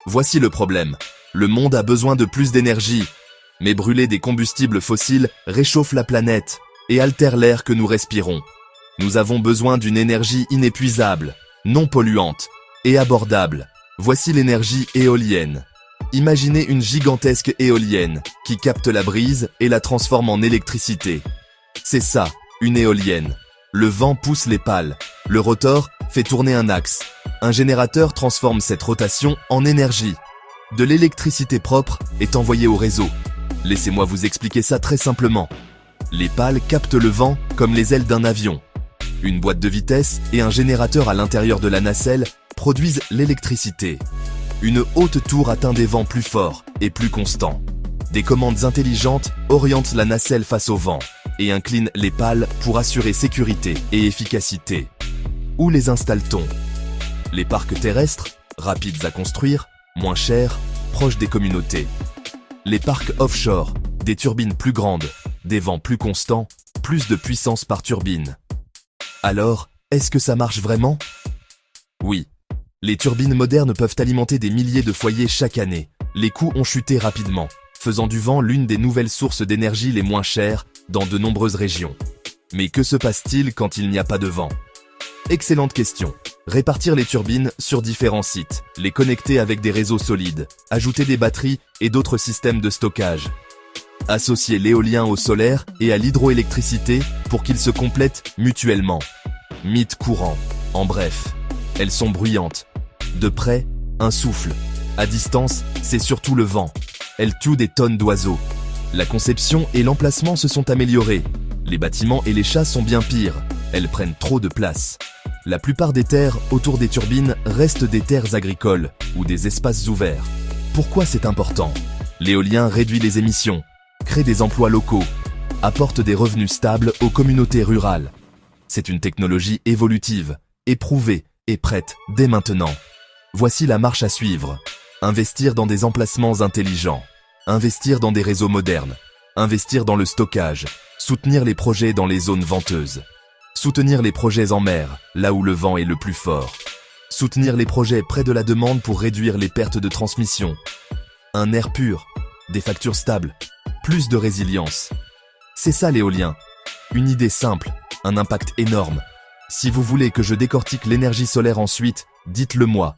Voici le problème. Le monde a besoin de plus d'énergie. Mais brûler des combustibles fossiles réchauffe la planète et altère l'air que nous respirons. Nous avons besoin d'une énergie inépuisable, non polluante et abordable. Voici l'énergie éolienne. Imaginez une gigantesque éolienne qui capte la brise et la transforme en électricité. C'est ça, une éolienne. Le vent pousse les pales, le rotor fait tourner un axe. Un générateur transforme cette rotation en énergie. De l'électricité propre est envoyée au réseau. Laissez-moi vous expliquer ça très simplement. Les pales captent le vent comme les ailes d'un avion. Une boîte de vitesse et un générateur à l'intérieur de la nacelle produisent l'électricité. Une haute tour atteint des vents plus forts et plus constants. Des commandes intelligentes orientent la nacelle face au vent et inclinent les pales pour assurer sécurité et efficacité. Où les installe-t-on? Les parcs terrestres, rapides à construire, moins chers, proches des communautés. Les parcs offshore, des turbines plus grandes, des vents plus constants, plus de puissance par turbine. Alors, est-ce que ça marche vraiment? Oui. Les turbines modernes peuvent alimenter des milliers de foyers chaque année. Les coûts ont chuté rapidement, faisant du vent l'une des nouvelles sources d'énergie les moins chères dans de nombreuses régions. Mais que se passe-t-il quand il n'y a pas de vent? Excellente question. Répartir les turbines sur différents sites, les connecter avec des réseaux solides, ajouter des batteries et d'autres systèmes de stockage. Associer l'éolien au solaire et à l'hydroélectricité pour qu'ils se complètent mutuellement. Mythe courant. En bref, elles sont bruyantes. De près, un souffle. À distance, c'est surtout le vent. Elles tuent des tonnes d'oiseaux. La conception et l'emplacement se sont améliorés. Les bâtiments et les chats sont bien pires. Elles prennent trop de place. La plupart des terres autour des turbines restent des terres agricoles ou des espaces ouverts. Pourquoi c'est important? L'éolien réduit les émissions, crée des emplois locaux, apporte des revenus stables aux communautés rurales. C'est une technologie évolutive, éprouvée et prête dès maintenant. Voici la marche à suivre. Investir dans des emplacements intelligents, investir dans des réseaux modernes, investir dans le stockage, soutenir les projets dans les zones venteuses. Soutenir les projets en mer, là où le vent est le plus fort. Soutenir les projets près de la demande pour réduire les pertes de transmission. Un air pur, des factures stables, plus de résilience. C'est ça l'éolien. Une idée simple, un impact énorme. Si vous voulez que je décortique l'énergie solaire ensuite, dites-le moi.